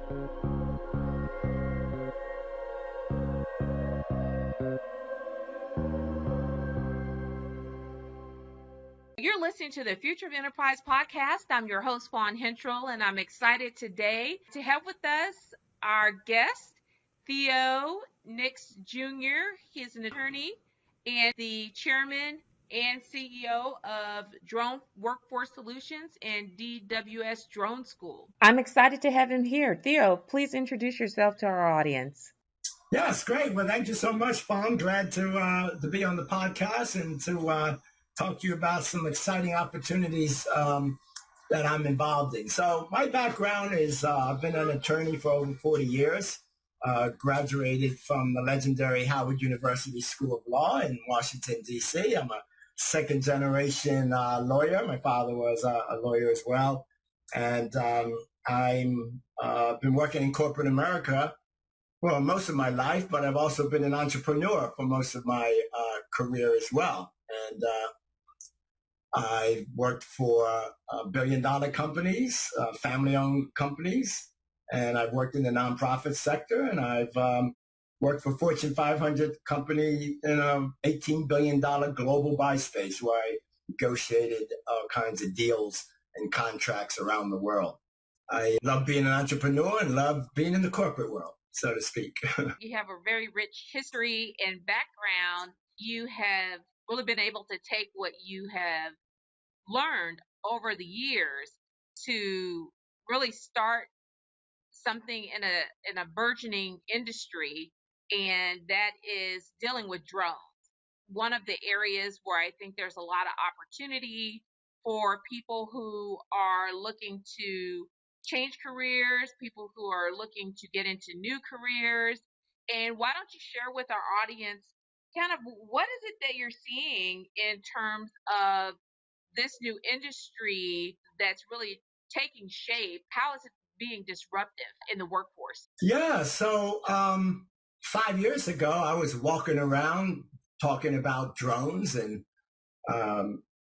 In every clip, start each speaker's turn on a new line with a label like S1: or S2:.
S1: You're listening to the Future of Enterprise podcast. I'm your host, Fawn Hentrel, and I'm excited today to have with us our guest, Theo Nix Jr. He is an attorney and the chairman and CEO of Drone Workforce Solutions and DWS Drone School. I'm excited to have him here. Theo, please introduce yourself to our audience.
S2: Yes, great. Well, thank you so much, Fawn. Glad to be on the podcast and to talk to you about some exciting opportunities that I'm involved in. So my background is I've been an attorney for over 40 years, graduated from the legendary Howard University School of Law in Washington, D.C. I'm a second generation lawyer. My father was a lawyer as well. And I've been working in corporate America well, most of my life, but I've also been an entrepreneur for most of my career as well. And I worked for billion-dollar companies, family-owned companies, and I've worked in the nonprofit sector, and I've worked for Fortune 500 company in a $18 billion global buy space where I negotiated all kinds of deals and contracts around the world. I love being an entrepreneur and love being in the corporate world, so to speak.
S1: You have a very rich history and background. You have really been able to take what you have learned over the years to really start something in a burgeoning industry, and that is dealing with drones. One of the areas where I think there's a lot of opportunity for people who are looking to change careers, people who are looking to get into new careers. And why don't you share with our audience kind of what is it that you're seeing in terms of this new industry that's really taking shape? How is it being disruptive in the workforce?
S2: Yeah, so 5 years ago, I was walking around talking about drones and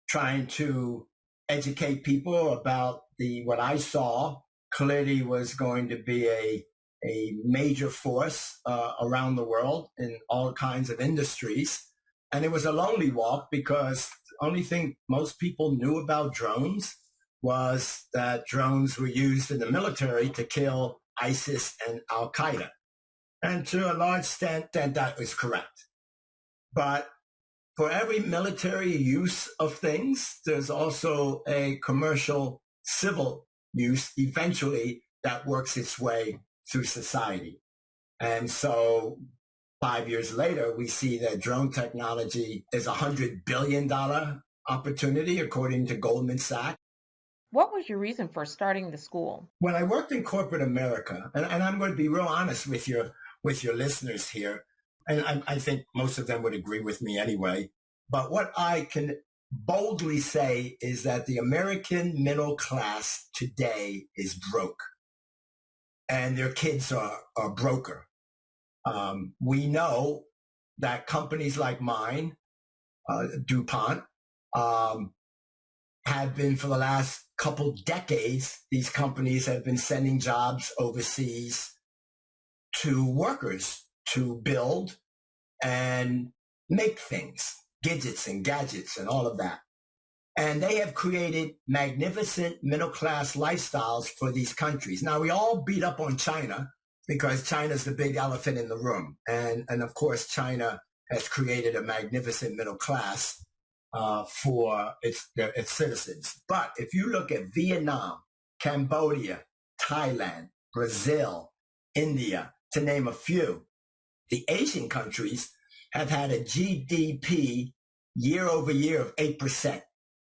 S2: trying to educate people about what I saw clearly was going to be a major force around the world in all kinds of industries. And it was a lonely walk because the only thing most people knew about drones was that drones were used in the military to kill ISIS and Al-Qaeda. And to a large extent, that was correct. But for every military use of things, there's also a commercial civil use eventually that works its way through society. And so 5 years later, we see that drone technology is a $100 billion opportunity, according to Goldman Sachs.
S1: What was your reason for starting the school?
S2: When I worked in corporate America, and I'm going to be real honest with your listeners here, and I think most of them would agree with me anyway, but what I can boldly say is that the American middle class today is broke, and their kids are broker. We know that companies like mine, DuPont, have been for the last couple decades, these companies have been sending jobs overseas to workers to build and make things, gadgets and all of that. And they have created magnificent middle-class lifestyles for these countries. Now, we all beat up on China because China's the big elephant in the room. And of course, China has created a magnificent middle class for its citizens. But if you look at Vietnam, Cambodia, Thailand, Brazil, India, to name a few, the Asian countries have had a GDP year over year of 8%.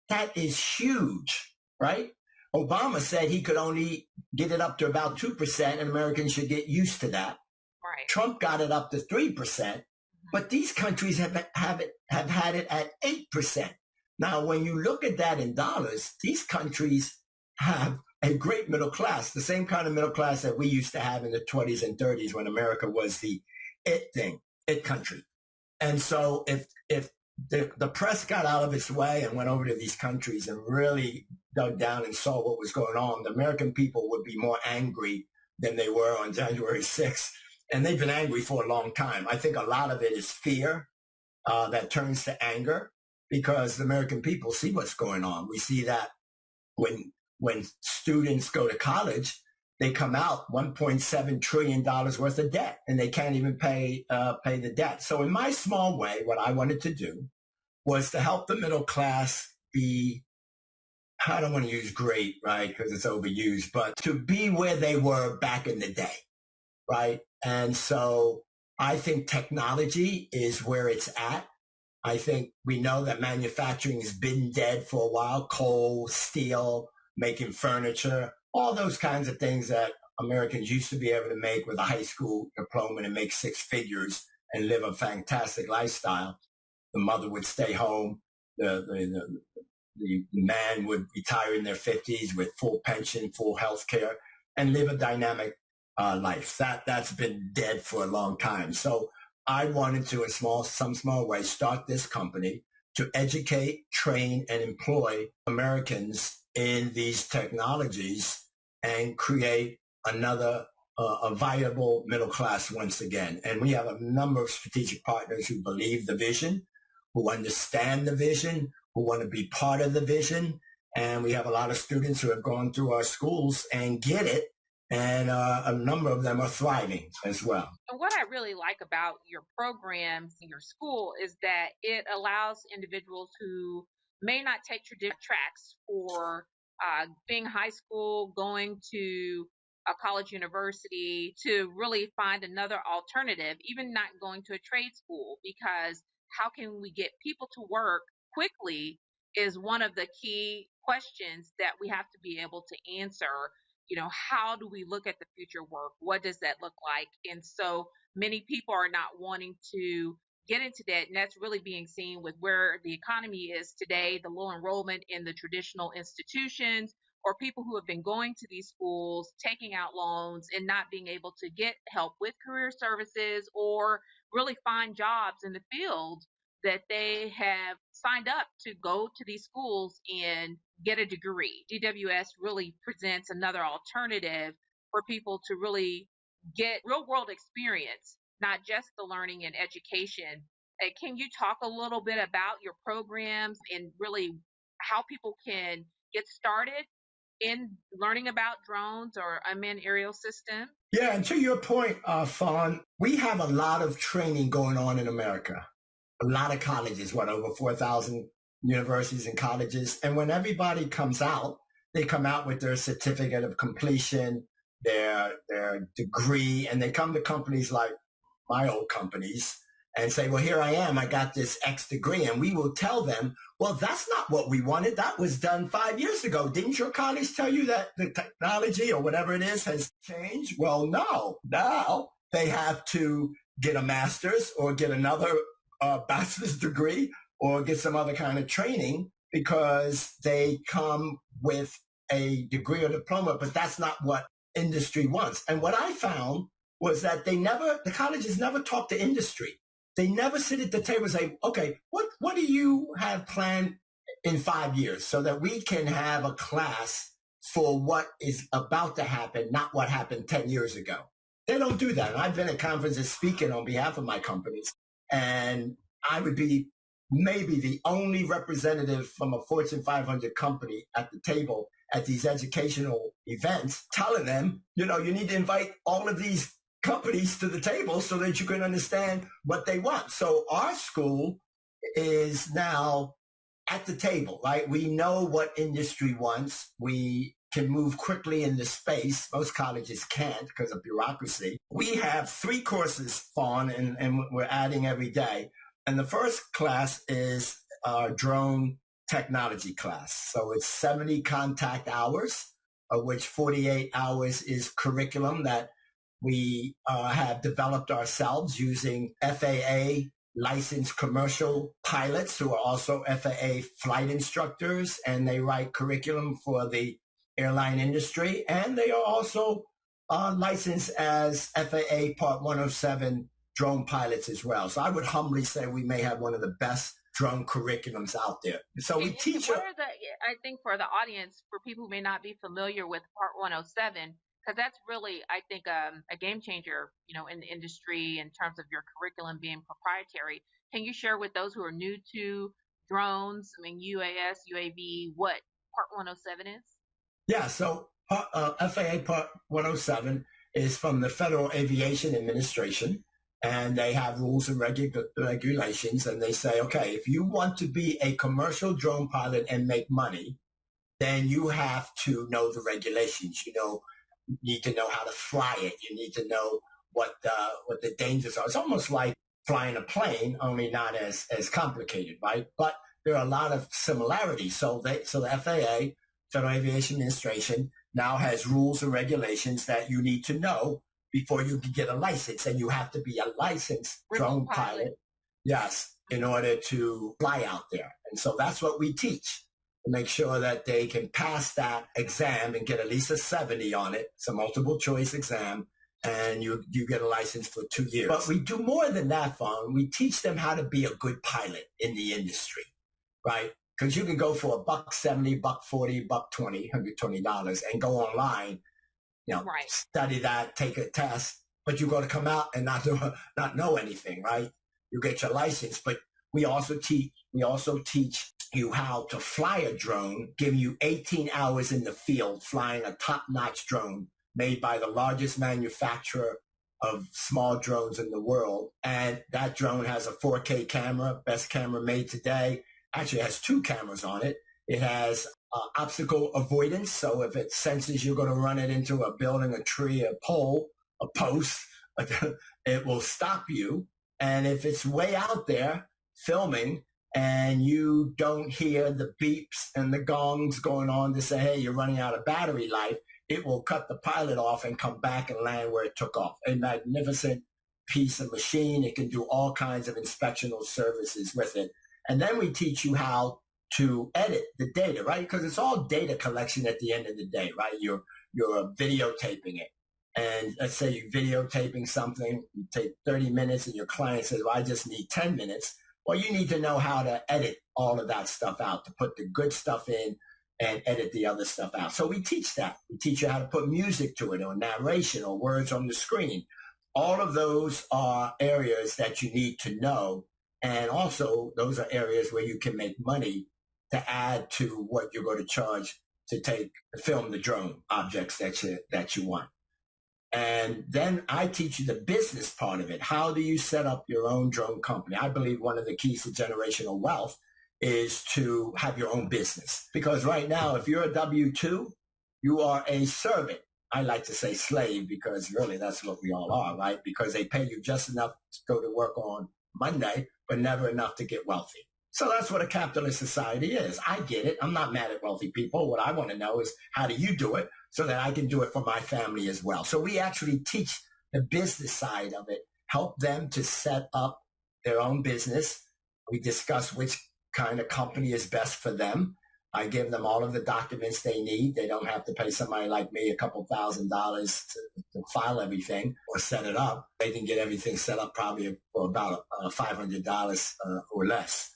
S2: That is huge, right? Obama said he could only get it up to about 2%, and Americans should get used to that.
S1: Right.
S2: Trump got it up to 3%, but these countries have had it at 8%. Now, when you look at that in dollars, these countries have a great middle class, the same kind of middle class that we used to have in the 20s and 30s when America was the it country. And so if the press got out of its way and went over to these countries and really dug down and saw what was going on, the American people would be more angry than they were on January 6th. And they've been angry for a long time. I think a lot of it is fear that turns to anger because the American people see what's going on. We see that when students go to college, they come out $1.7 trillion worth of debt, and they can't even pay the debt. So in my small way, what I wanted to do was to help the middle class be, I don't want to use great, right, because it's overused, but to be where they were back in the day, right? And so I think technology is where it's at. I think we know that manufacturing has been dead for a while, coal, steel, making furniture, all those kinds of things that Americans used to be able to make with a high school diploma and make six figures and live a fantastic lifestyle. The mother would stay home. The man would retire in their 50s with full pension, full health care, and live a dynamic life. That's been dead for a long time. So I wanted to, in some small way, start this company to educate, train, and employ Americans in these technologies and create another a viable middle class once again. And we have a number of strategic partners who believe the vision, who understand the vision, who want to be part of the vision. And we have a lot of students who have gone through our schools and get it. And a number of them are thriving as well.
S1: And what I really like about your programs and your school is that it allows individuals who may not take traditional tracks for being high school, going to a college university, to really find another alternative, even not going to a trade school, because how can we get people to work quickly is one of the key questions that we have to be able to answer. How do we look at the future work? What does that look like? And so many people are not wanting to get into that. And that's really being seen with where the economy is today, the low enrollment in the traditional institutions, or people who have been going to these schools, taking out loans and not being able to get help with career services or really find jobs in the field that they have signed up to go to these schools and get a degree. DWS really presents another alternative for people to really get real world experience, not just the learning and education. Can you talk a little bit about your programs and really how people can get started in learning about drones or unmanned aerial systems?
S2: Yeah, and to your point, Fawn, we have a lot of training going on in America. A lot of colleges, over 4,000 universities and colleges. And when everybody comes out, they come out with their certificate of completion, their degree, and they come to companies like my old companies and say, well, here I am. I got this X degree. And we will tell them, well, that's not what we wanted. That was done 5 years ago. Didn't your college tell you that the technology or whatever it is has changed? Well, no. Now they have to get a master's or get another bachelor's degree or get some other kind of training because they come with a degree or diploma, but that's not what industry wants. And what I found was that the colleges never talk to industry. They never sit at the table and say, okay, what do you have planned in 5 years so that we can have a class for what is about to happen, not what happened 10 years ago. They don't do that. And I've been at conferences speaking on behalf of my companies, and I would be maybe the only representative from a Fortune 500 company at the table at these educational events telling them, you need to invite all of these companies to the table so that you can understand what they want. So our school is now at the table, right? We know what industry wants. We can move quickly in the space. Most colleges can't because of bureaucracy. We have 3 courses, Fawn, and we're adding every day. And the first class is our drone technology class. So it's 70 contact hours, of which 48 hours is curriculum that we have developed ourselves using FAA licensed commercial pilots who are also FAA flight instructors, and they write curriculum for the airline industry. And they are also licensed as FAA Part 107 drone pilots as well. So I would humbly say we may have one of the best drone curriculums out there. So we teach.
S1: I think for the audience, for people who may not be familiar with Part 107, because that's really, I think, a game changer, in the industry in terms of your curriculum being proprietary. Can you share with those who are new to drones, I mean, UAS, UAV, what Part 107 is?
S2: Yeah, so FAA Part 107 is from the Federal Aviation Administration, and they have rules and regulations, and they say, okay, if you want to be a commercial drone pilot and make money, then you have to know the regulations. You need to know how to fly it. You need to know what the dangers are. It's almost like flying a plane, only not as complicated, right? But there are a lot of similarities. So the FAA, Federal Aviation Administration, now has rules and regulations that you need to know before you can get a license, and you have to be a licensed drone pilot, yes, in order to fly out there. And so that's what we teach, to make sure that they can pass that exam and get at least a 70 on it. It's a multiple choice exam, and you get a license for 2 years. But we do more than that, Fawn. We teach them how to be a good pilot in the industry, right? Because you can go for $170, $140, $120, $120 and go online,
S1: Right.
S2: study that, take a test, but you're going to come out and not know anything, right? You get your license, but we also teach you how to fly a drone, giving you 18 hours in the field flying a top-notch drone made by the largest manufacturer of small drones in the world. And that drone has a 4K camera, best camera made today. Actually, it has 2 cameras on it. It has obstacle avoidance. So if it senses you're going to run it into a building, a tree, a pole, a post, it will stop you. And if it's way out there filming and you don't hear the beeps and the gongs going on to say, hey, you're running out of battery life, it will cut the pilot off and come back and land where it took off. A magnificent piece of machine. It can do all kinds of inspectional services with it. And then we teach you how to edit the data, right? Because it's all data collection at the end of the day, right? You're videotaping it. And let's say you're videotaping something, you take 30 minutes and your client says, well, I just need 10 minutes. Well, you need to know how to edit all of that stuff out, to put the good stuff in and edit the other stuff out. So we teach that. We teach you how to put music to it, or narration, or words on the screen. All of those are areas that you need to know. And also, those are areas where you can make money to add to what you're going to charge to film the drone objects that you want. And then I teach you the business part of it. How do you set up your own drone company? I believe one of the keys to generational wealth is to have your own business. Because right now, if you're a W-2, you are a servant. I like to say slave, because really that's what we all are, right? Because they pay you just enough to go to work on Monday, but never enough to get wealthy. So that's what a capitalist society is. I get it. I'm not mad at wealthy people. What I want to know is, how do you do it so that I can do it for my family as well? So we actually teach the business side of it, help them to set up their own business. We discuss which kind of company is best for them. I give them all of the documents they need. They don't have to pay somebody like me a couple $1,000s to file everything or set it up. They can get everything set up probably for about $500 or less.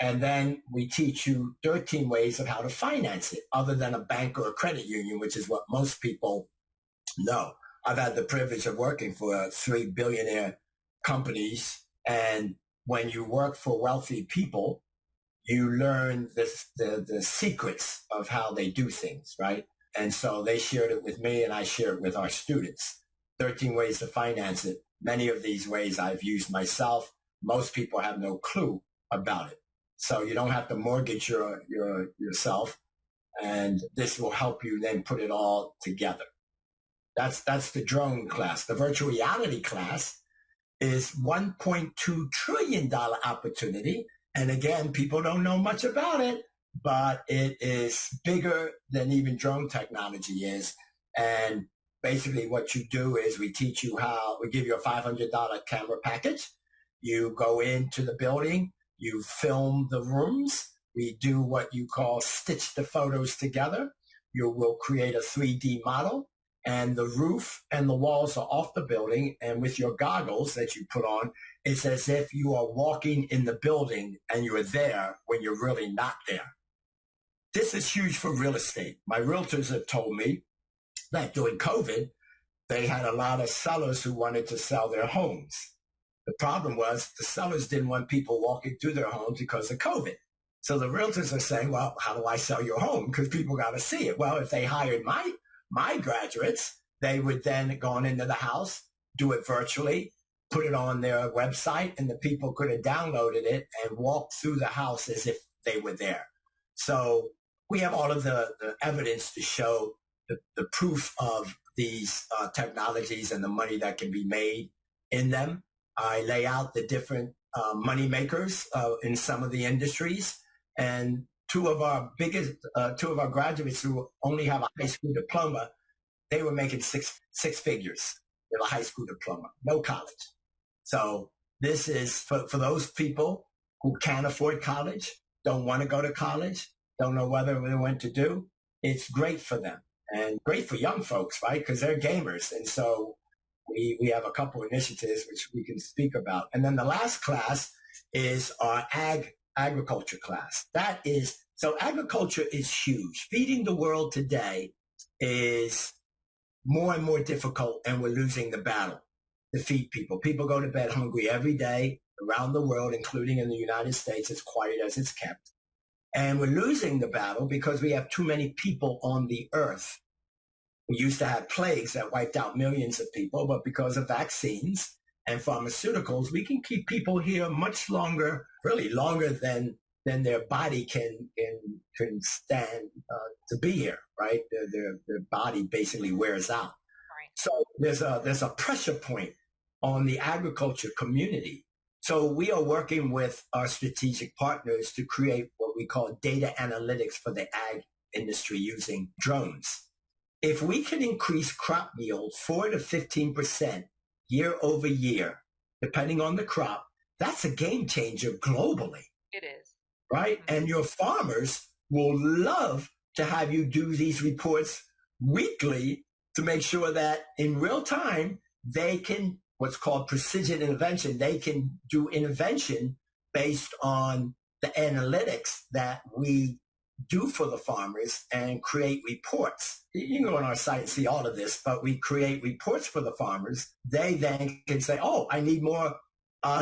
S2: And then we teach you 13 ways of how to finance it, other than a bank or a credit union, which is what most people know. I've had the privilege of working for 3 billionaire companies. And when you work for wealthy people, you learn the secrets of how they do things, right? And so they shared it with me, and I share it with our students. 13 ways to finance it. Many of these ways I've used myself. Most people have no clue about it. So you don't have to mortgage yourself, and this will help you then put it all together. That's the drone class. The virtual reality class is $1.2 trillion opportunity. And again, people don't know much about it, but it is bigger than even drone technology is. And basically what you do is we teach you how, we give you a $500 camera package. You go into the building, you film the rooms. We do what you call stitch the photos together. You will create a 3D model, and the roof and the walls are off the building. And with your goggles that you put on, it's as if you are walking in the building and you're there when you're really not there. This is huge for real estate. My realtors have told me that during COVID, they had a lot of sellers who wanted to sell their homes. The problem was the sellers didn't want people walking through their homes because of COVID. So the realtors are saying, well, how do I sell your home? Because people got to see it. Well, if they hired my graduates, they would then go on into the house, do it virtually, put it on their website, and the people could have downloaded it and walked through the house as if they were there. So we have all of the evidence to show the proof of these technologies and the money that can be made in them. I lay out the different money makers in some of the industries, and two of our graduates who only have a high school diploma, they were making six figures with a high school diploma, no college. So this is for those people who can't afford college, don't want to go to college, don't know whether they want to do. It's great for them and great for young folks, right? Because they're gamers. And so we have a couple initiatives which we can speak about. And then the last class is our agriculture class. So agriculture is huge. Feeding the world today is more and more difficult, and we're losing the battle to feed people. People go to bed hungry every day around the world, including in the United States, as quiet as it's kept. And we're losing the battle because we have too many people on the earth. We used to have plagues that wiped out millions of people, but because of vaccines and pharmaceuticals, we can keep people here much longer, really longer than their body can stand to be here, right? Their body basically wears out.
S1: Right.
S2: So there's a pressure point on the agriculture community. So we are working with our strategic partners to create what we call data analytics for the ag industry using drones. If we can increase crop yield 4 to 15% year over year, depending on the crop, that's a game changer globally.
S1: It is.
S2: Right? And your farmers will love to have you do these reports weekly to make sure that in real time, they can, what's called precision intervention, they can do intervention based on the analytics that we do for the farmers and create reports. You can go on our site and see all of this, but we create reports for the farmers. They then can say, oh, I need more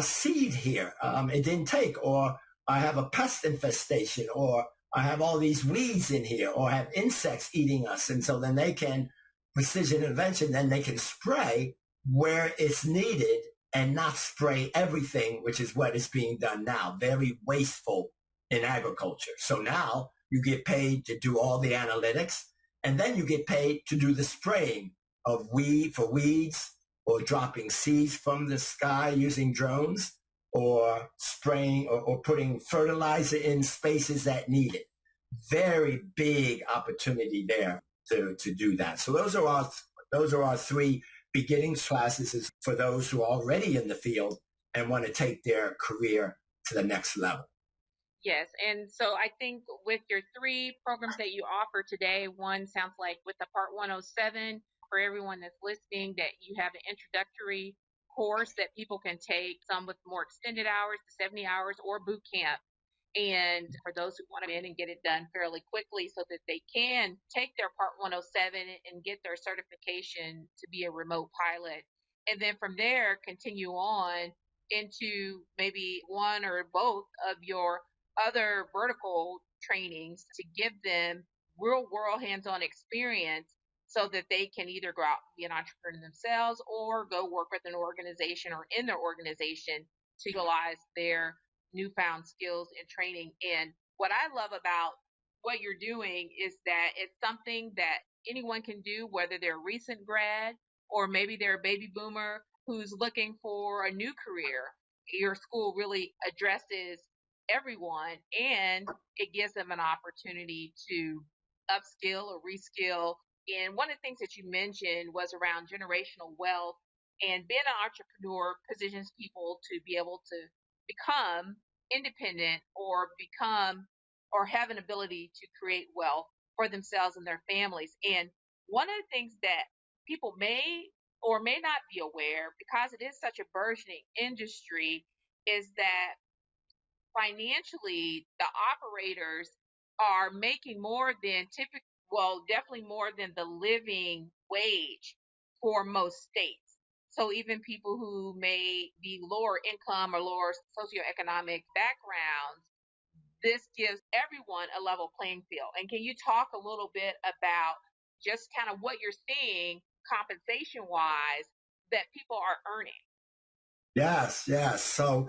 S2: seed here. It didn't take, or I have a pest infestation, or I have all these weeds in here, or I have insects eating us. And so then they can precision intervention, then they can spray where it's needed and not spray everything, which is what is being done now. Very wasteful in agriculture. So now you get paid to do all the analytics, and then you get paid to do the spraying of weeds, or dropping seeds from the sky using drones, or spraying or putting fertilizer in spaces that need it. Very big opportunity there to do that. So those are our three beginnings classes for those who are already in the field and want to take their career to the next level.
S1: Yes. And so I think with your three programs that you offer today, one sounds like with the Part 107, for everyone that's listening, that you have an introductory course that people can take, some with more extended hours, the 70 hours, or boot camp. And for those who want to in and get it done fairly quickly so that they can take their Part 107 and get their certification to be a remote pilot. And then from there, continue on into maybe one or both of your other vertical trainings to give them real world hands-on experience so that they can either go out and be an entrepreneur themselves or go work with an organization or in their organization to utilize their newfound skills and training. And what I love about what you're doing is that it's something that anyone can do, whether they're a recent grad or maybe they're a baby boomer who's looking for a new career. Your school really addresses everyone, and it gives them an opportunity to upskill or reskill. And one of the things that you mentioned was around generational wealth, and being an entrepreneur positions people to be able to become independent or have an ability to create wealth for themselves and their families. And one of the things that people may or may not be aware, because it is such a burgeoning industry, is that financially the operators are making more than definitely more than the living wage for most states. So even people who may be lower income or lower socioeconomic backgrounds, this gives everyone a level playing field. And can you talk a little bit about just kind of what you're seeing compensation wise that people are earning?
S2: Yes, yes. So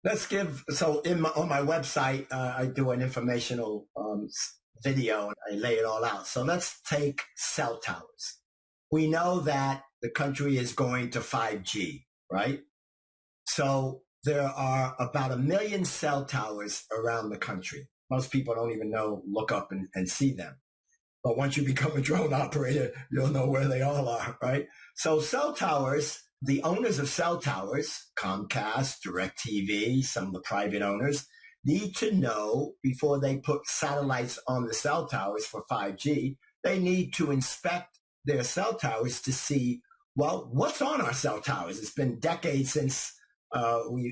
S2: on my website, I do an informational video and I lay it all out. So let's take cell towers. We know that the country is going to 5G, right? So there are about 1 million cell towers around the country. Most people don't even look up and see them. But once you become a drone operator, you'll know where they all are, right? So cell towers, the owners of cell towers, Comcast, DirecTV, some of the private owners, need to know before they put satellites on the cell towers for 5G, they need to inspect their cell towers to see, well, what's on our cell towers? It's been decades since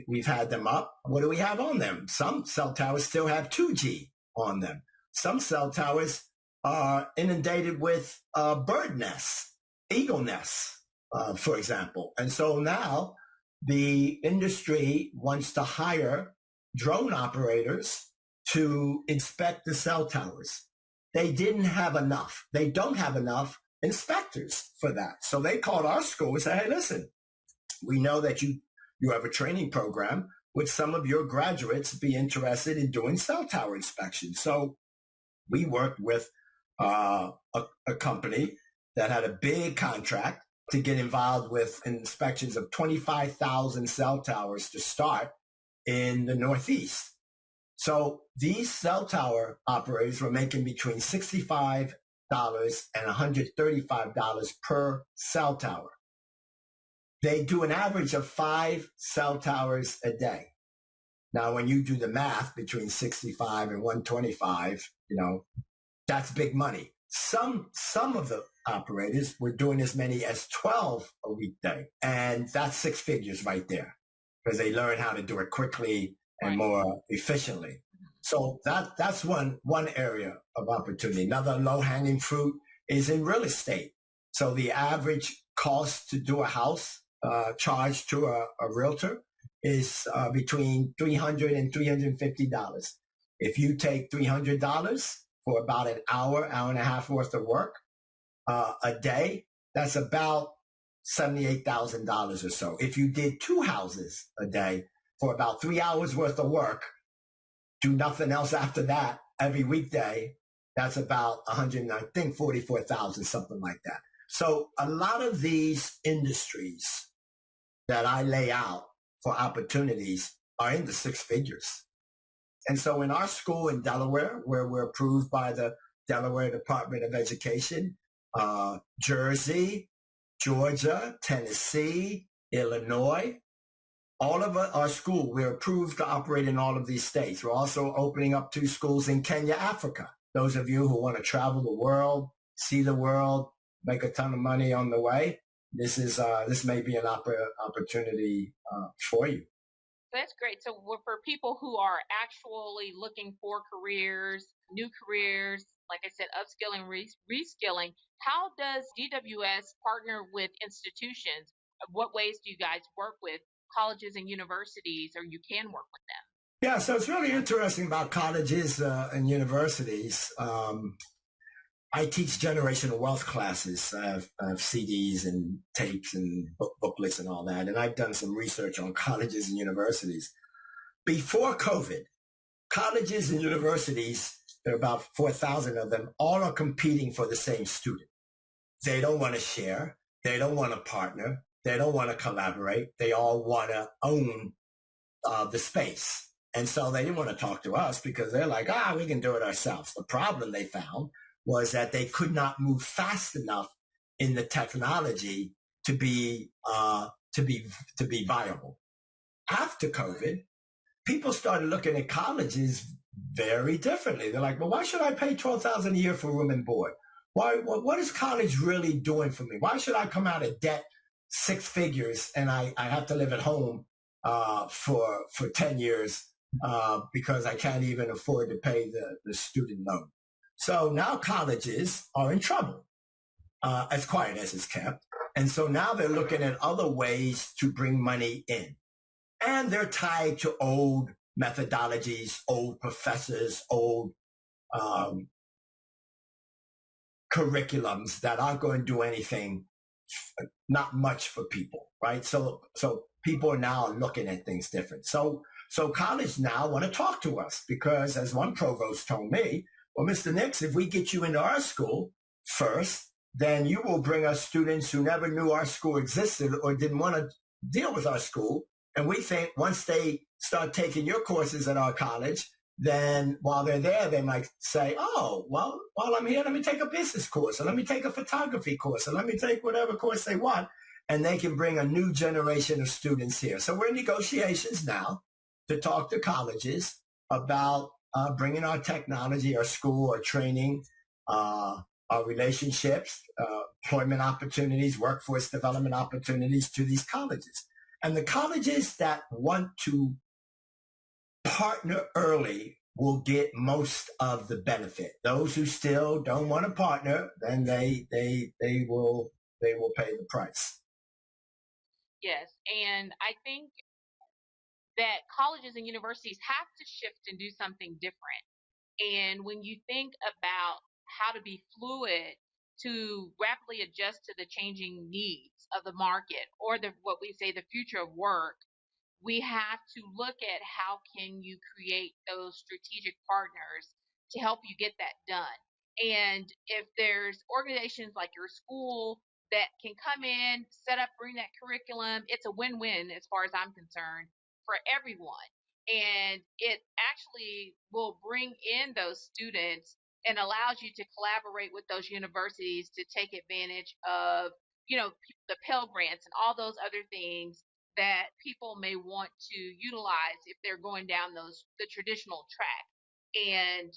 S2: we've had them up. What do we have on them? Some cell towers still have 2G on them. Some cell towers are inundated with bird nests, eagle nests, for example. And so now the industry wants to hire drone operators to inspect the cell towers. They didn't have enough. They don't have enough inspectors for that. So they called our school and said, hey, listen, we know that you have a training program. Would some of your graduates be interested in doing cell tower inspections? So we worked with a company that had a big contract to get involved with inspections of 25,000 cell towers to start in the Northeast. So these cell tower operators were making between $65 and $135 per cell tower. They do an average of 5 cell towers a day. Now, when you do the math between 65 and 125, that's big money. Some of the operators were doing as many as 12 a weekday, and that's 6 figures right there because they learn how to do it quickly and more efficiently. So that's one area of opportunity. Another low-hanging fruit is in real estate. So the average cost to do a house charged to a realtor is between $300 and $350. If you take $300 for about an hour and a half worth of work a day, that's about $78,000 or so. If you did 2 houses a day for about 3 hours worth of work, do nothing else after that every weekday, that's about 44,000, something like that. So a lot of these industries that I lay out for opportunities are in the 6 figures. And so in our school in Delaware, where we're approved by the Delaware Department of Education, Jersey, Georgia, Tennessee, Illinois, all of our school, we're approved to operate in all of these states. We're also opening up 2 schools in Kenya, Africa. Those of you who want to travel the world, see the world, make a ton of money on the way, this may be an opportunity for you.
S1: That's great. So for people who are actually looking for careers, new careers, like I said, upskilling, reskilling, how does DWS partner with institutions? What ways do you guys work with colleges and universities, or you can work with them?
S2: Yeah, so it's really interesting about colleges and universities. I teach generational wealth classes. I have CDs and tapes and booklets and all that. And I've done some research on colleges and universities. Before COVID, colleges and universities, there are about 4,000 of them, all are competing for the same student. They don't want to share. They don't want to partner. They don't want to collaborate. They all want to own the space. And so they didn't want to talk to us because they're like, we can do it ourselves. The problem they found was that they could not move fast enough in the technology to be viable. After COVID, people started looking at colleges very differently. They're like, well, why should I pay $12,000 a year for room and board? What is college really doing for me? Why should I come out of debt 6 figures and I have to live at home for 10 years because I can't even afford to pay the student loan? So now colleges are in trouble. as quiet as it's kept. And so now they're looking at other ways to bring money in. And they're tied to old methodologies, old professors, old curriculums that aren't going to do anything, not much for people, right? So people are now looking at things different. So college now want to talk to us because, as one provost told me, well, Mr. Nix, if we get you into our school first, then you will bring us students who never knew our school existed or didn't want to deal with our school. And we think once they start taking your courses at our college, then while they're there, they might say, oh, well, while I'm here, let me take a business course, or let me take a photography course, or let me take whatever course they want. And they can bring a new generation of students here. So we're in negotiations now to talk to colleges about bringing our technology, our school, our training, our relationships, employment opportunities, workforce development opportunities to these colleges. And the colleges that want to partner early will get most of the benefit. Those who still don't want to partner, then they will pay the price.
S1: Yes, and I think that colleges and universities have to shift and do something different. And when you think about how to be fluid to rapidly adjust to the changing needs of the market or what we say the future of work, we have to look at how can you create those strategic partners to help you get that done. And if there's organizations like your school that can come in, set up, bring that curriculum, it's a win-win as far as I'm concerned for everyone. And it actually will bring in those students and allows you to collaborate with those universities to take advantage of, the Pell Grants and all those other things that people may want to utilize if they're going down the traditional track. And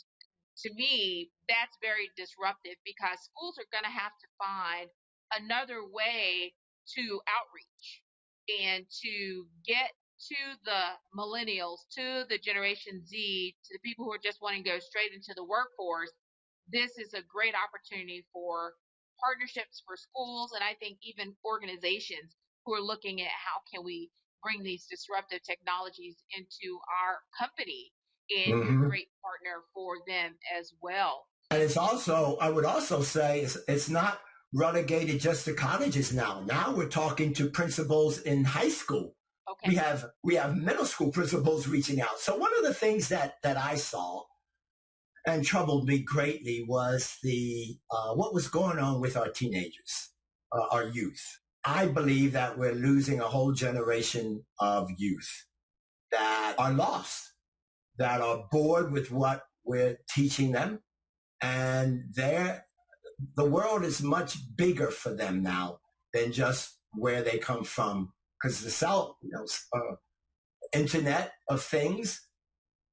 S1: to me, that's very disruptive because schools are going to have to find another way to outreach and to get to the millennials, to the Generation Z, to the people who are just wanting to go straight into the workforce. This is a great opportunity for partnerships for schools and I think even organizations who are looking at how can we bring these disruptive technologies into our company and be a great partner for them as well.
S2: And it's also, I would also say, it's not relegated just to colleges now. Now we're talking to principals in high school.
S1: Okay.
S2: We have middle school principals reaching out. So one of the things that I saw and troubled me greatly was what was going on with our teenagers, our youth. I believe that we're losing a whole generation of youth that are lost, that are bored with what we're teaching them. And the world is much bigger for them now than just where they come from. Because the Internet of Things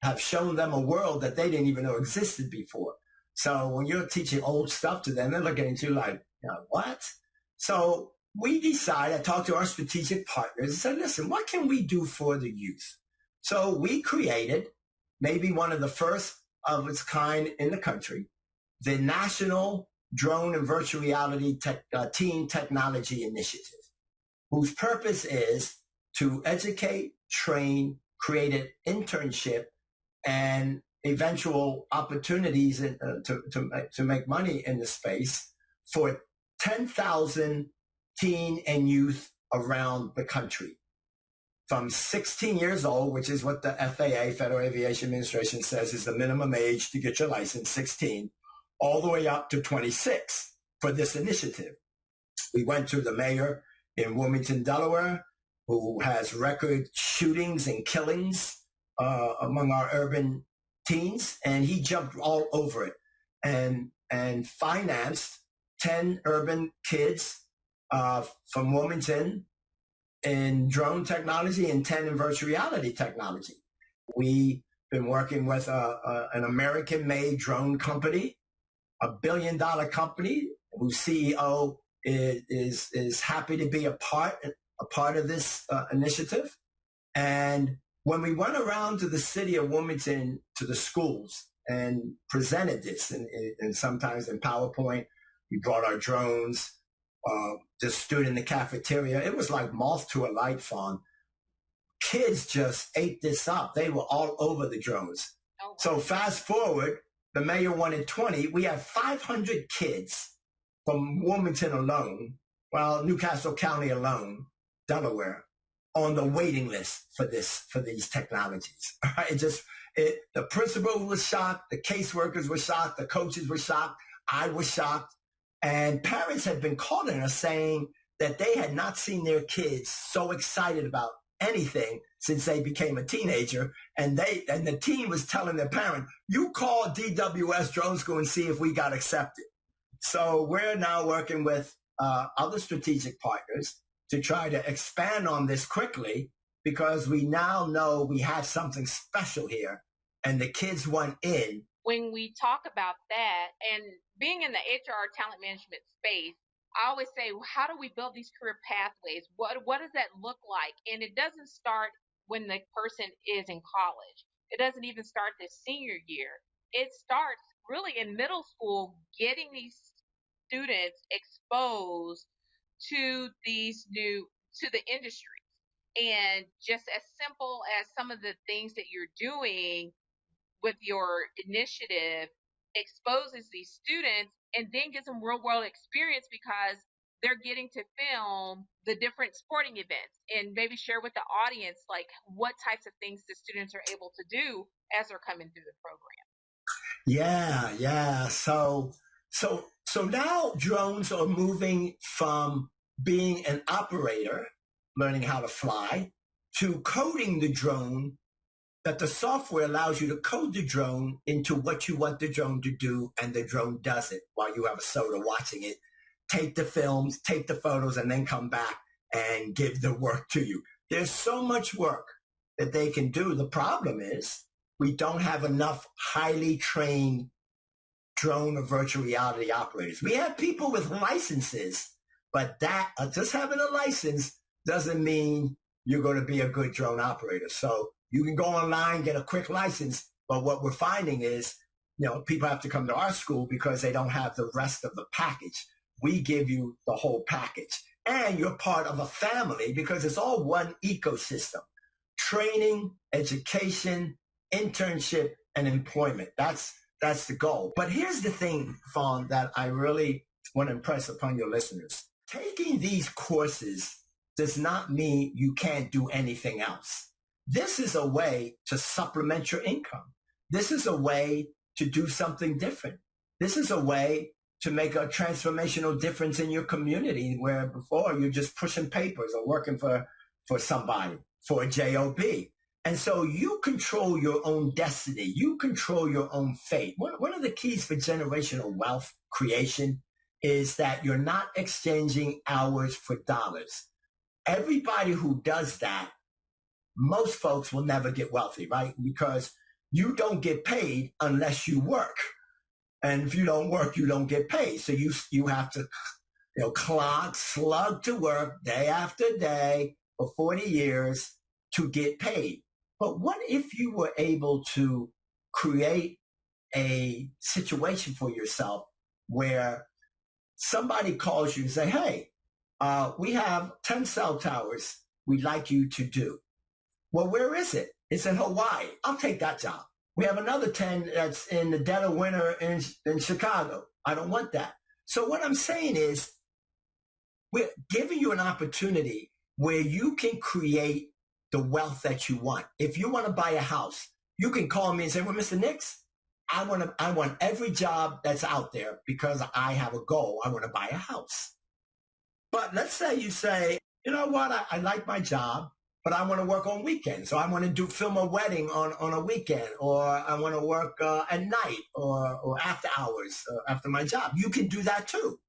S2: have shown them a world that they didn't even know existed before. So when you're teaching old stuff to them, they're looking at you like, what? So we decided, I talked to our strategic partners and said, listen, what can we do for the youth? So we created maybe one of the first of its kind in the country, the National Drone and Virtual Reality Teen Technology Initiative, whose purpose is to educate, train, create an internship, and eventual opportunities to make money in the space for 10,000 teen and youth around the country. From 16 years old, which is what the FAA, Federal Aviation Administration, says is the minimum age to get your license, 16, all the way up to 26 for this initiative. We went to the mayor in Wilmington, Delaware, who has record shootings and killings among our urban teens, and he jumped all over it and financed 10 urban kids from Wilmington in drone technology and 10 in virtual reality technology. We've been working with an American-made drone company, $1 billion company, whose CEO is happy to be a part of this initiative. And when we went around to the city of Wilmington, to the schools, and presented this, and sometimes in PowerPoint, We brought our drones. Just stood in the cafeteria. It was like moth to a light, Fawn. Kids just ate this up. They were all over the drones. Oh. So fast forward, the mayor wanted 20. We have 500 kids from Wilmington alone, well, Newcastle County alone, Delaware, on the waiting list for these technologies. The principal was shocked, the caseworkers were shocked, the coaches were shocked, I was shocked, and parents had been calling us saying that they had not seen their kids so excited about anything since they became a teenager, and the team was telling their parent, "You call DWS Drone School and see if we got accepted." So we're now working with other strategic partners to try to expand on this quickly, because we now know we have something special here, and the kids want in.
S1: When we talk about that, and being in the HR talent management space, I always say, how do we build these career pathways? What does that look like? And it doesn't start when the person is in college. It doesn't even start their senior year. It starts really in middle school, getting these students exposed to the industry. And just as simple as some of the things that you're doing with your initiative exposes these students and then gives them real world experience, because they're getting to film the different sporting events and maybe share with the audience like what types of things the students are able to do as they're coming through the program.
S2: Yeah. So now drones are moving from being an operator, learning how to fly, to coding the drone, that the software allows you to code the drone into what you want the drone to do, and the drone does it while you have a soda watching it, take the films, take the photos, and then come back and give the work to you. There's so much work that they can do. The problem is we don't have enough highly trained drone or virtual reality operators. We have people with licenses, but that just having a license doesn't mean you're going to be a good drone operator. So you can go online, get a quick license, but what we're finding is, people have to come to our school because they don't have the rest of the package. We give you the whole package, and you're part of a family because it's all one ecosystem: training, education, internship, and employment. That's the goal. But here's the thing, Fawn, that I really want to impress upon your listeners. Taking these courses does not mean you can't do anything else. This is a way to supplement your income. This is a way to do something different. This is a way to make a transformational difference in your community, where before you're just pushing papers or working for somebody, for a job. And so you control your own destiny. You control your own fate. One of the keys for generational wealth creation is that you're not exchanging hours for dollars. Everybody who does that, most folks will never get wealthy, right? Because you don't get paid unless you work. And if you don't work, you don't get paid. So you have to, slug to work day after day for 40 years to get paid. But what if you were able to create a situation for yourself where somebody calls you and say, "Hey, we have 10 cell towers we'd like you to do." Well, where is it? It's in Hawaii. I'll take that job. We have another 10 that's in the dead of winter in Chicago. I don't want that. So what I'm saying is, we're giving you an opportunity where you can create the wealth that you want. If you want to buy a house, you can call me and say, "Well, Mr. Nix, I want every job that's out there because I have a goal. I want to buy a house." But let's say you say, "You know what? I like my job, but I want to work on weekends. So I want to film a wedding on a weekend, or I want to work at night or after hours after my job." You can do that too.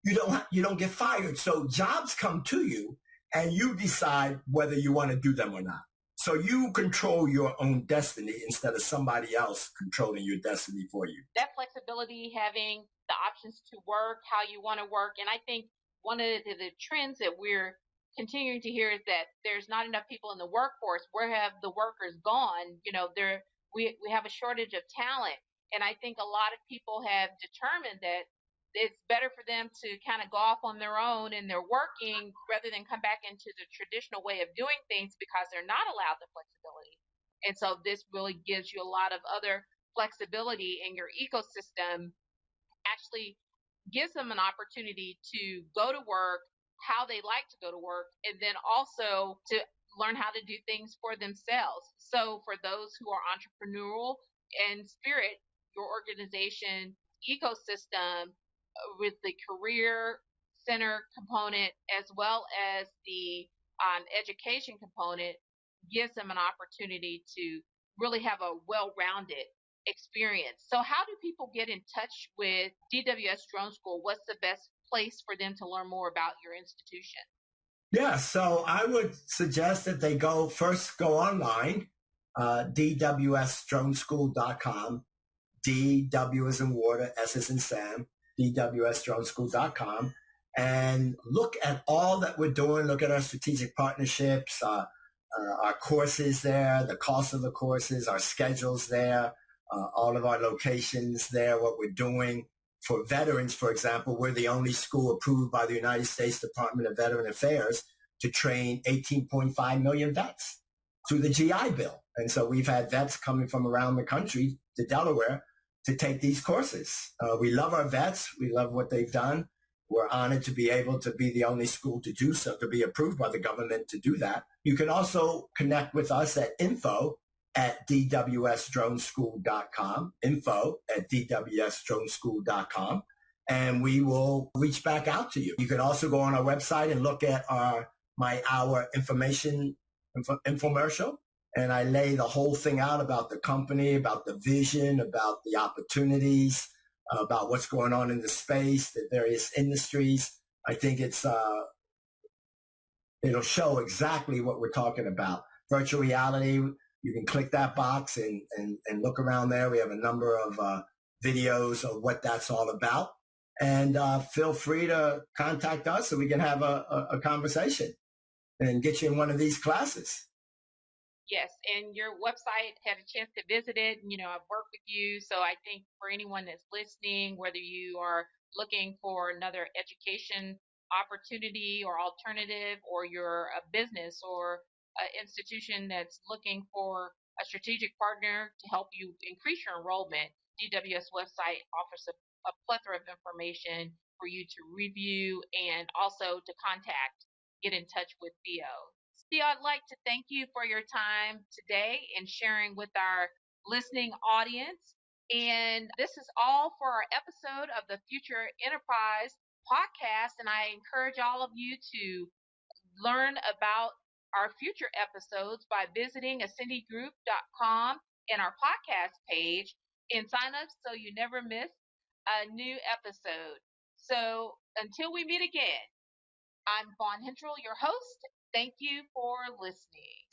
S2: You don't get fired. So jobs come to you, and you decide whether you want to do them or not. So you control your own destiny instead of somebody else controlling your destiny for you.
S1: That flexibility, having the options to work how you want to work. And I think one of the trends that we're continuing to hear is that there's not enough people in the workforce. Where have the workers gone? We have a shortage of talent. And I think a lot of people have determined that it's better for them to kind of go off on their own and they're working rather than come back into the traditional way of doing things because they're not allowed the flexibility. And so this really gives you a lot of other flexibility in your ecosystem, actually gives them an opportunity to go to work how they like to go to work, and then also to learn how to do things for themselves. So for those who are entrepreneurial in spirit, your organization ecosystem with the career center component as well as the education component gives them an opportunity to really have a well-rounded experience. So how do people get in touch with DWS Drone School? What's the best place for them to learn more about your institution?
S2: Yeah, so I would suggest that they go online, dwsdroneschool.com, DW is in water, S is in Sam, dwsdroneschool.com, and look at all that we're doing. Look at our strategic partnerships, our courses there, the cost of the courses, our schedules there, all of our locations there, what we're doing. For veterans, for example, we're the only school approved by the United States Department of Veteran Affairs to train 18.5 million vets through the GI Bill. And so we've had vets coming from around the country to Delaware to take these courses. We love our vets. We love what they've done. We're honored to be able to be the only school to do so, to be approved by the government to do that. You can also connect with us at info@dwsdroneschool.com, info@dwsdroneschool.com, and we will reach back out to you. You can also go on our website and look at our information infomercial, and I lay the whole thing out about the company, about the vision, about the opportunities, about what's going on in the space, the various industries. I think it'll show exactly what we're talking about. Virtual reality, you can click that box and look around there. We have a number of videos of what that's all about. And feel free to contact us so we can have a conversation and get you in one of these classes.
S1: Yes, and your website, had a chance to visit it. I've worked with you, so I think for anyone that's listening, whether you are looking for another education opportunity or alternative, or you're a business or an institution that's looking for a strategic partner to help you increase your enrollment, DWS website offers a plethora of information for you to review and also to get in touch with Theo. Theo, I'd like to thank you for your time today and sharing with our listening audience. And this is all for our episode of the Future Enterprise podcast. And I encourage all of you to learn about our future episodes by visiting ascendygroup.com and our podcast page and sign up so you never miss a new episode. So until we meet again, I'm Fawn Hentrel, your host. Thank you for listening.